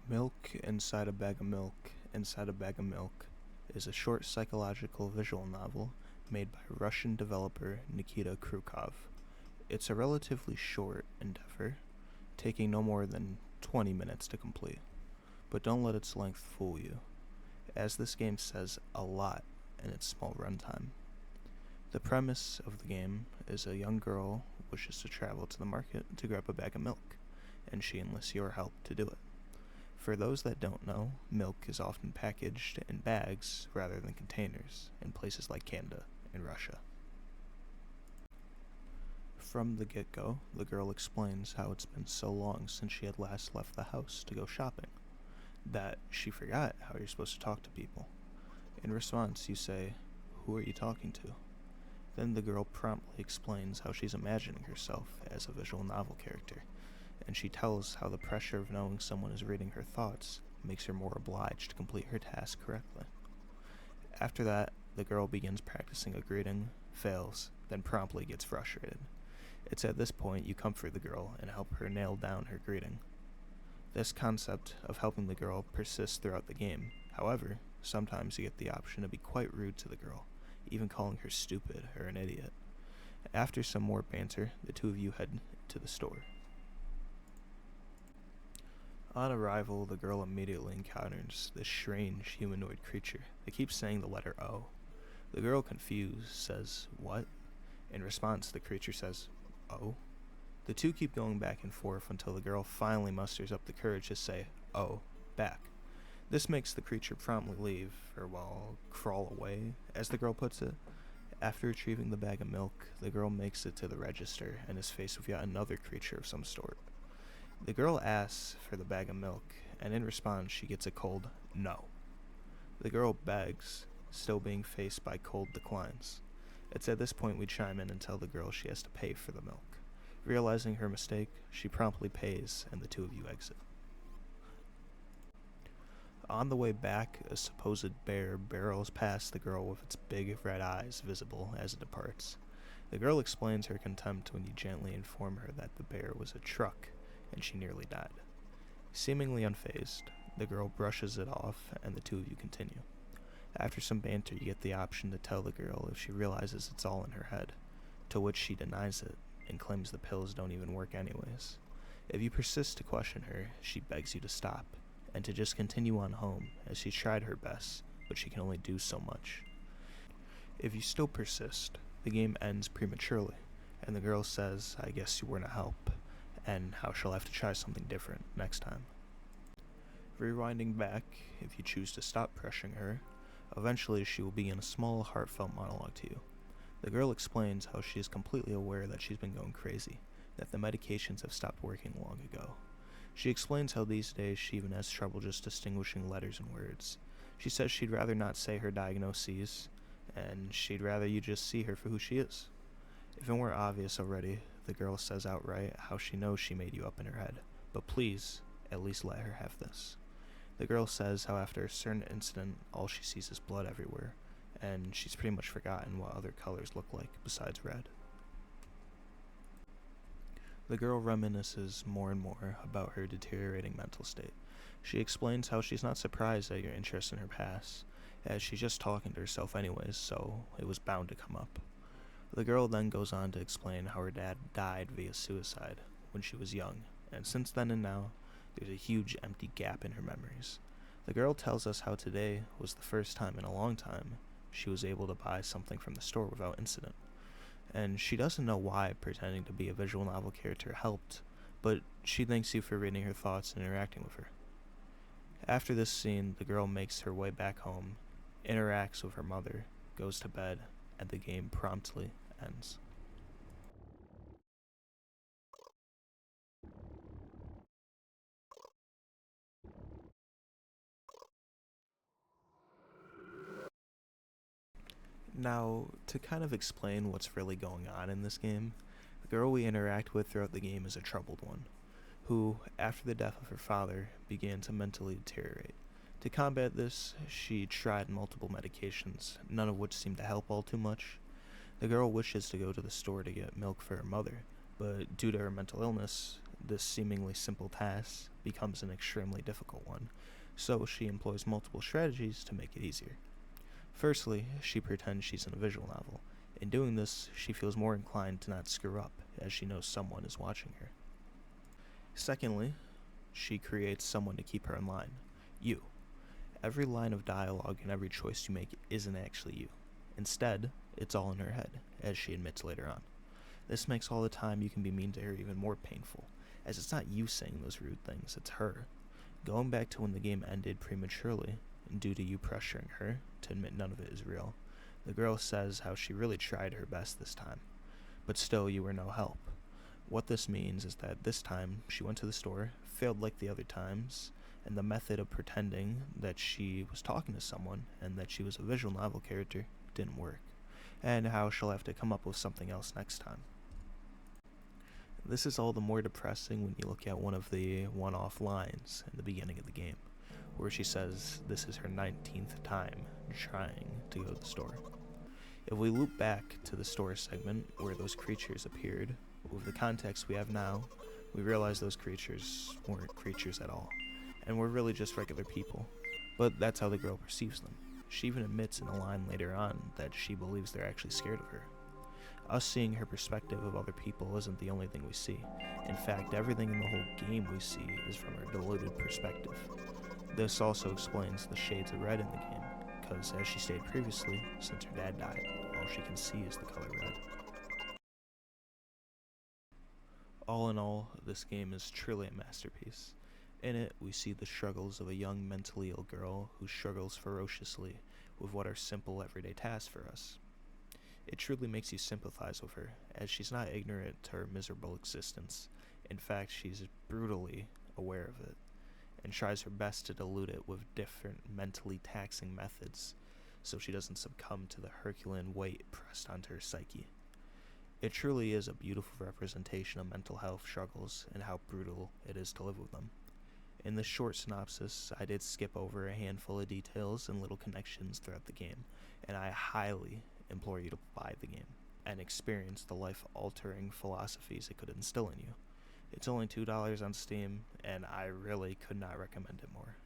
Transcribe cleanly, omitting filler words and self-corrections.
Milk inside a bag of milk inside a bag of milk is a short psychological visual novel made by Russian developer Nikita Krukov. It's a relatively short endeavor, taking no more than 20 minutes to complete, but don't let its length fool you, as this game says a lot in its small runtime. The premise of the game is a young girl wishes to travel to the market to grab a bag of milk, and she enlists your help to do it. For those that don't know, milk is often packaged in bags rather than containers in places like Canada and Russia. From the get-go, the girl explains how it's been so long since she had last left the house to go shopping, that she forgot how you're supposed to talk to people. In response, you say, "Who are you talking to?" Then the girl promptly explains how she's imagining herself as a visual novel character, and she tells how the pressure of knowing someone is reading her thoughts makes her more obliged to complete her task correctly. After that, the girl begins practicing a greeting, fails, then promptly gets frustrated. It's at this point you comfort the girl and help her nail down her greeting. This concept of helping the girl persists throughout the game. However, sometimes you get the option to be quite rude to the girl, even calling her stupid or an idiot. After some more banter, the two of you head to the store. On arrival, the girl immediately encounters this strange humanoid creature that keeps saying the letter O. The girl, confused, says, "What?" In response, the creature says, "Oh?" The two keep going back and forth until the girl finally musters up the courage to say, "Oh," back. This makes the creature promptly leave, or well, crawl away, as the girl puts it. After retrieving the bag of milk, the girl makes it to the register and is faced with yet another creature of some sort. The girl asks for the bag of milk, and in response she gets a cold "no." The girl begs, still being faced by cold declines. It's at this point we chime in and tell the girl she has to pay for the milk. Realizing her mistake, she promptly pays, and the two of you exit. On the way back, a supposed bear barrels past the girl with its big red eyes visible as it departs. The girl explains her contempt when you gently inform her that the bear was a truck, and she nearly died. Seemingly unfazed, the girl brushes it off, and the two of you continue. After some banter, you get the option to tell the girl if she realizes it's all in her head, to which she denies it and claims the pills don't even work anyways. If you persist to question her, she begs you to stop, and to just continue on home, as she tried her best, but she can only do so much. If you still persist, the game ends prematurely, and the girl says, "I guess you weren't a help, and how she'll have to try something different next time." Rewinding back, if you choose to stop pressuring her, eventually she will begin a small, heartfelt monologue to you. The girl explains how she is completely aware that she's been going crazy, that the medications have stopped working long ago. She explains how these days she even has trouble just distinguishing letters and words. She says she'd rather not say her diagnoses, and she'd rather you just see her for who she is. If it weren't obvious already, the girl says outright how she knows she made you up in her head, but please, at least let her have this. The girl says how after a certain incident, all she sees is blood everywhere, and she's pretty much forgotten what other colors look like besides red. The girl reminisces more and more about her deteriorating mental state. She explains how she's not surprised at your interest in her past, as she's just talking to herself anyways, so it was bound to come up. The girl then goes on to explain how her dad died via suicide when she was young, and since then and now, there's a huge empty gap in her memories. The girl tells us how today was the first time in a long time she was able to buy something from the store without incident. And she doesn't know why pretending to be a visual novel character helped, but she thanks you for reading her thoughts and interacting with her. After this scene, the girl makes her way back home, interacts with her mother, goes to bed, and the game promptly ends. Now, to kind of explain what's really going on in this game, the girl we interact with throughout the game is a troubled one, who, after the death of her father, began to mentally deteriorate. To combat this, she tried multiple medications, none of which seemed to help all too much. The girl wishes to go to the store to get milk for her mother, but due to her mental illness, this seemingly simple task becomes an extremely difficult one, so she employs multiple strategies to make it easier. Firstly, she pretends she's in a visual novel. In doing this, she feels more inclined to not screw up, as she knows someone is watching her. Secondly, she creates someone to keep her in line. You. Every line of dialogue and every choice you make isn't actually you. Instead, it's all in her head, as she admits later on. This makes all the time you can be mean to her even more painful, as it's not you saying those rude things, it's her. Going back to when the game ended prematurely, due to you pressuring her to admit none of it is real, the girl says how she really tried her best this time, but still you were no help. What this means is that this time she went to the store, failed like the other times, and the method of pretending that she was talking to someone and that she was a visual novel character didn't work, and how she'll have to come up with something else next time. This is all the more depressing when you look at one of the one-off lines in the beginning of the game, where she says this is her 19th time trying to go to the store. If we loop back to the store segment where those creatures appeared, with the context we have now, we realize those creatures weren't creatures at all, and were really just regular people. But that's how the girl perceives them. She even admits in a line later on that she believes they're actually scared of her. Us seeing her perspective of other people isn't the only thing we see. In fact, everything in the whole game we see is from her diluted perspective. This also explains the shades of red in the game, because as she stated previously, since her dad died, all she can see is the color red. All in all, this game is truly a masterpiece. In it, we see the struggles of a young mentally ill girl who struggles ferociously with what are simple everyday tasks for us. It truly makes you sympathize with her, as she's not ignorant to her miserable existence. In fact, she's brutally aware of it, and tries her best to dilute it with different mentally taxing methods, so she doesn't succumb to the Herculean weight pressed onto her psyche. It truly is a beautiful representation of mental health struggles and how brutal it is to live with them. In this short synopsis, I did skip over a handful of details and little connections throughout the game, and I highly implore you to buy the game and experience the life-altering philosophies it could instill in you. It's only $2 on Steam, and I really could not recommend it more.